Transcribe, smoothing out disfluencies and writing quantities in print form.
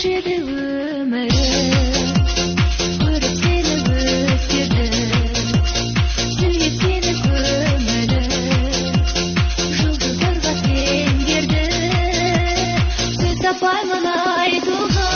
кешеді өмірі көріп сені өзгерді тілге сені көмілі жұлдыздарға теңгерді сөз таппаймын айтуға